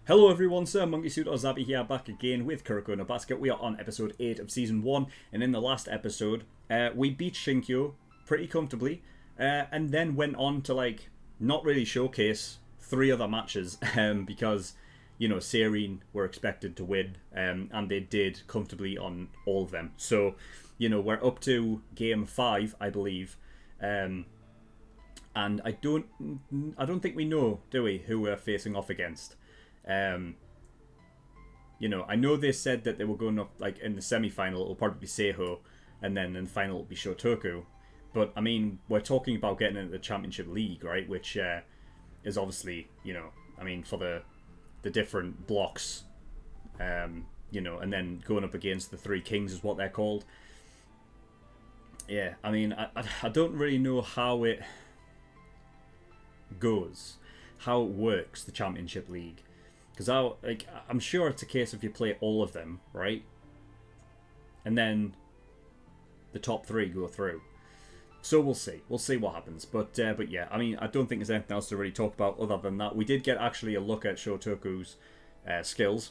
Hello everyone, SirMonkeySuit or Zabi here, back again with Kuroko in a basket. We are on episode 8 of season 1, and in the last episode, we beat Shinkyo pretty comfortably, and then went on to, not really showcase 3 other matches, because, Serene were expected to win, and they did comfortably on all of them. So, we're up to game 5, I believe, and I don't think we know, do we, who we're facing off against. I know they said that they were going up, in the semi-final, it'll probably be Seiho, and then in the final it'll be Shotoku. But, I mean, we're talking about getting into the Championship League, right? Which is obviously, for the different blocks, and then going up against the 3 Kings is what they're called. Yeah, I mean, I don't really know how it goes, how it works, the Championship League. Because I'm sure it's a case of you play all of them, right? And then the top 3 go through. So we'll see. We'll see what happens. But yeah, I mean, I don't think there's anything else to really talk about other than that. We did get actually a look at Shotoku's skills.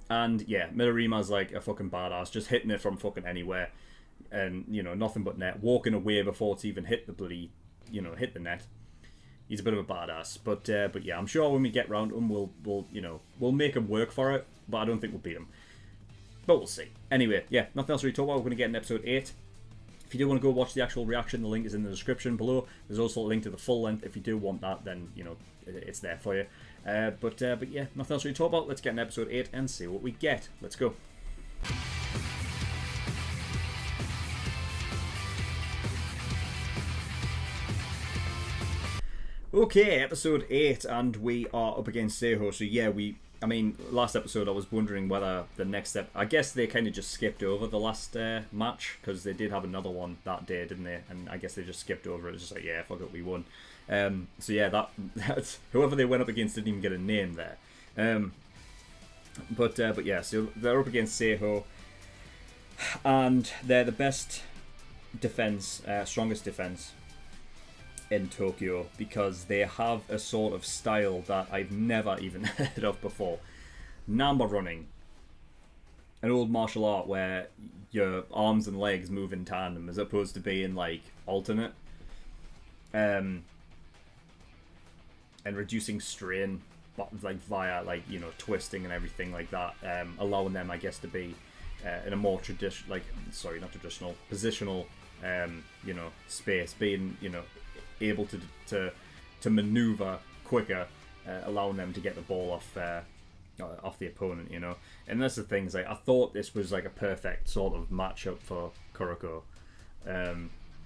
And yeah, Midorima's like a fucking badass, just hitting it from fucking anywhere. And, nothing but net. Walking away before it's even hit the bloody, hit the net. He's a bit of a badass, but yeah, I'm sure when we get round to him, we'll make him work for it. But I don't think we'll beat him. But we'll see. Anyway, yeah, nothing else to really talk about. We're going to get in episode 8. If you do want to go watch the actual reaction, the link is in the description below. There's also a link to the full length. If you do want that, then it's there for you. But yeah, nothing else to really talk about. Let's get in episode 8 and see what we get. Let's go. Okay, episode 8, and we are up against Seiho. So yeah, last episode I was wondering whether the next step, I guess they kind of just skipped over the last match, because they did have another one that day, didn't they? And I guess they just skipped over it. It's just like, yeah, fuck it, we won. So yeah, that's whoever they went up against didn't even get a name there. But yeah, so they're up against Seiho, and they're the best defense, strongest defense in Tokyo, because they have a sort of style that I've never even heard of before. Namba running. An old martial art where your arms and legs move in tandem as opposed to being alternate. And reducing strain via twisting and everything like that, allowing them, I guess, to be in a more positional space, being able to maneuver quicker, allowing them to get the ball off the opponent, and that's the things. I thought this was a perfect sort of matchup for Kuroko,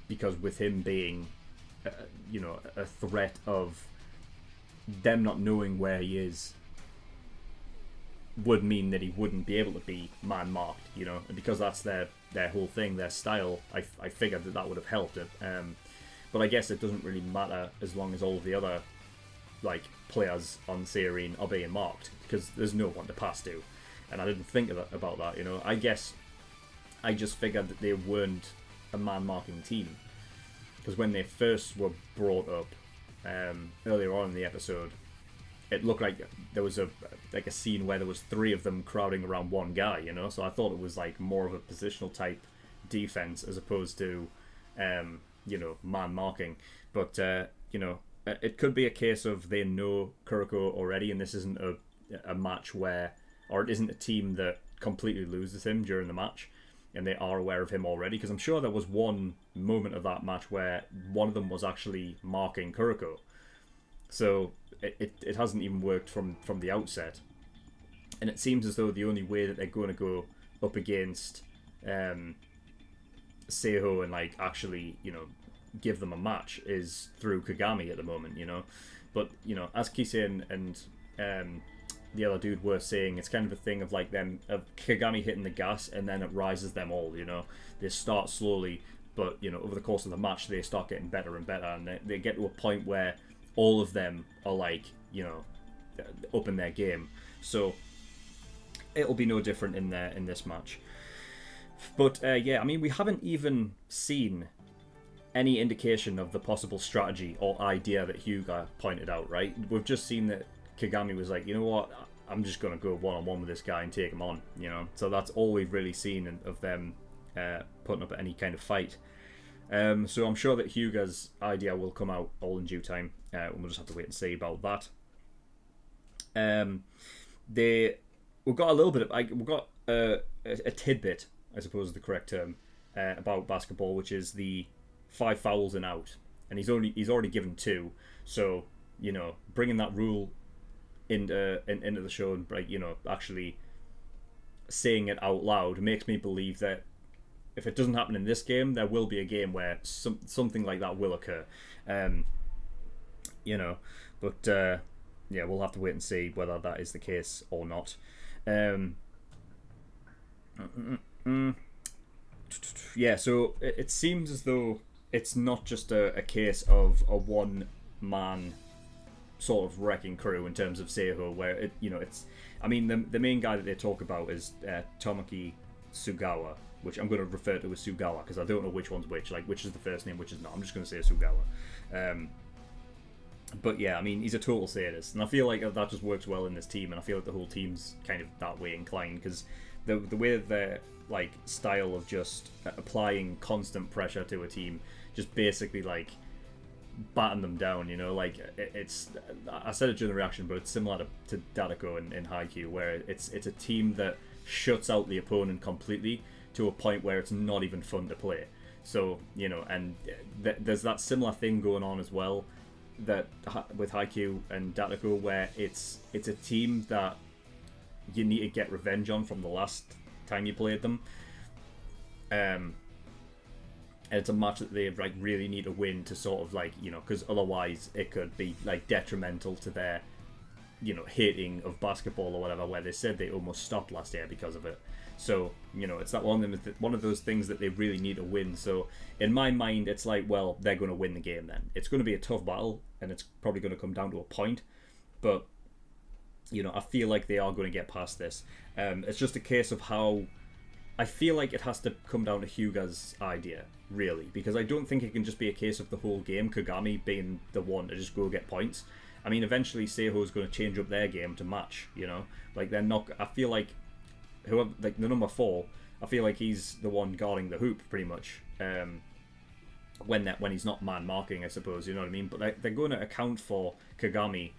because with him being a threat of them not knowing where he is would mean that he wouldn't be able to be man marked, and because that's their whole thing, their style. I figured that would have helped it. But I guess it doesn't really matter as long as all of the other players on Serene are being marked, because there's no one to pass to. And I didn't think about that, I guess I just figured that they weren't a man-marking team, because when they first were brought up earlier on in the episode, it looked like there was a scene where there was 3 of them crowding around one guy, so I thought it was more of a positional type defense as opposed to man marking. But it could be a case of they know Kuroko already, and this isn't a match where, or it isn't a team that completely loses him during the match, and they are aware of him already, because I'm sure there was one moment of that match where one of them was actually marking Kuroko. So it hasn't even worked from the outset, and it seems as though the only way that they're going to go up against Seiho and actually give them a match is through Kagami at the moment, but as Kisei and the other dude were saying, it's kind of a thing of of Kagami hitting the gas and then it rises them all. They start slowly, but over the course of the match they start getting better and better, and they get to a point where all of them are up in their game. So it'll be no different in this match. But yeah, I mean, we haven't even seen any indication of the possible strategy or idea that Hyuga pointed out, right? We've just seen that Kagami was like, you know what, I'm just gonna go one-on-one with this guy and take him on, you know. So that's all we've really seen of them putting up any kind of fight. So I'm sure that Hyuga's idea will come out all in due time, and we'll just have to wait and see about that. We've got a little bit of, we've got a tidbit, I suppose is the correct term, about basketball, which is the 5 fouls and out, and he's already given 2. So, you know, bringing that rule into the show and, like, you know, actually saying it out loud makes me believe that if it doesn't happen in this game, there will be a game where something like that will occur. You know, but yeah, we'll have to wait and see whether that is the case or not. Yeah, so it seems as though it's not just a case of a one-man sort of wrecking crew in terms of Seiho, where it, you know, it's, I mean, the main guy that they talk about is Tomoki Sugawa, which I'm going to refer to as Sugawa because I don't know which one's which, like which is the first name, which is not. I'm just going to say Sugawa. But yeah, I mean, he's a total sadist, and I feel like that just works well in this team, and I feel like the whole team's kind of that way inclined, because the way that their, like, style of just applying constant pressure to a team, just basically, like, batting them down, you know, like, it's, I said it during the reaction, but it's similar to Datako in Haikyuu, where it's a team that shuts out the opponent completely to a point where it's not even fun to play. So, you know, and there's that similar thing going on as well, that with Haikyuu and Datako, where it's a team that you need to get revenge on from the last time you played them. And it's a match that they, like, really need to win to sort of, like, you know, because otherwise it could be, like, detrimental to their, you know, hating of basketball or whatever, where they said they almost stopped last year because of it. So, you know, it's that one of those things that they really need to win. So in my mind, it's like, well, they're going to win the game then. It's going to be a tough battle, and it's probably going to come down to a point. But, you know, I feel like they are going to get past this. It's just a case of how... I feel like it has to come down to Hyuga's idea, really. Because I don't think it can just be a case of the whole game, Kagami being the one to just go get points. I mean, eventually Seiho's going to change up their game to match, you know? Like, they're not... I feel like... whoever, like, the number 4, I feel like he's the one guarding the hoop, pretty much. When he's not man marking, I suppose, you know what I mean? But, like, they're going to account for Kagami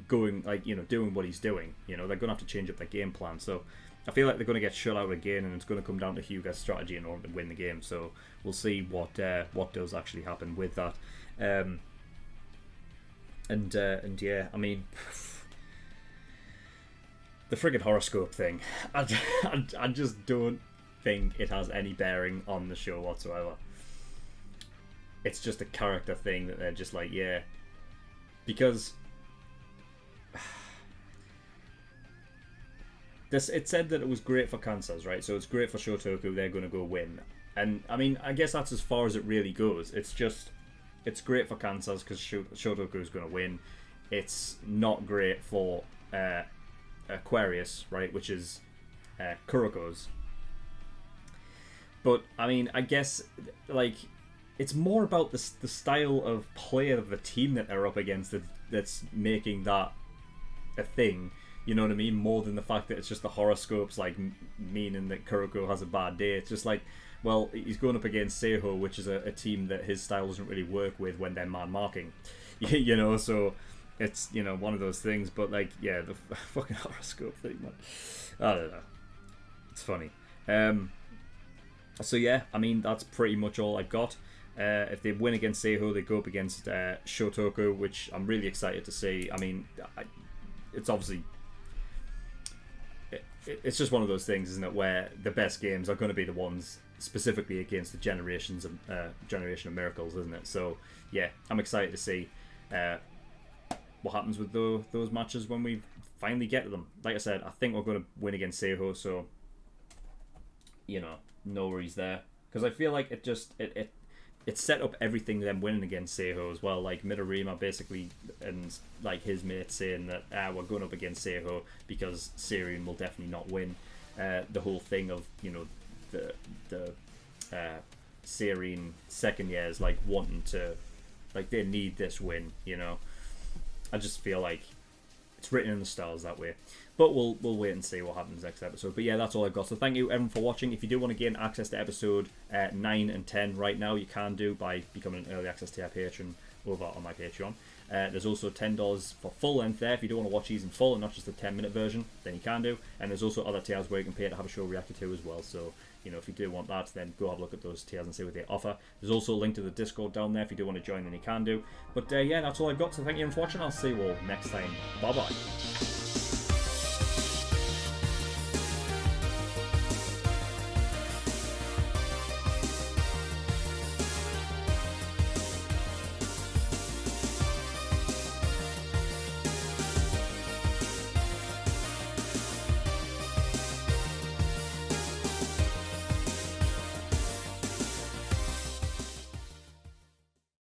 going, like, you know, doing what he's doing. You know, they're going to have to change up their game plan. So I feel like they're going to get shut out again, and it's going to come down to Hyuga's strategy in order to win the game. So we'll see what does actually happen with that. And yeah, I mean, the friggin' horoscope thing, I just don't think it has any bearing on the show whatsoever. It's just a character thing that they're just like, yeah, because it said that it was great for Kansas, right? So it's great for Shotoku, they're going to go win. And, I mean, I guess that's as far as it really goes. It's great for Kansas because Shotoku is going to win. It's not great for Aquarius, right, which is Kuroko's. But, I mean, I guess, like, it's more about the style of play of the team that they're up against that's making that a thing. You know what I mean? More than the fact that it's just the horoscopes, like, meaning that Kuroko has a bad day. It's just like, well, he's going up against Seiho, which is a team that his style doesn't really work with when they're man marking. You know, so it's, you know, one of those things. But, like, yeah, the fucking horoscope thing, man. I don't know. It's funny. So, yeah, I mean, that's pretty much all I've got. If they win against Seiho, they go up against Shotoku, which I'm really excited to see. I mean, it's obviously... It's just one of those things, isn't it, where the best games are going to be the ones specifically against the generation of miracles, isn't it? So, yeah, I'm excited to see what happens with those matches when we finally get to them. Like I said, I think we're going to win against Seiho, so, you know, no worries there. Because I feel like it set up everything them winning against Seiho as well. Like Midorima basically, and like his mates saying that we're going up against Seiho because Seirin will definitely not win. The whole thing of, you know, the Seirin second years like wanting to, like, they need this win. You know, I just feel like it's written in the stars that way. But we'll wait and see what happens next episode. But yeah, that's all I've got. So thank you everyone for watching. If you do want to gain access to episode 9 and 10 right now, you can do by becoming an early access tier patron over on my Patreon. There's also $10 for full length there. If you do want to watch these in full and not just the 10-minute version, then you can do. And there's also other tiers where you can pay to have a show reacted to as well. So, you know, if you do want that, then go have a look at those tiers and see what they offer. There's also a link to the Discord down there. If you do want to join, then you can do. But yeah, that's all I've got. So thank you for watching. I'll see you all next time. Bye-bye.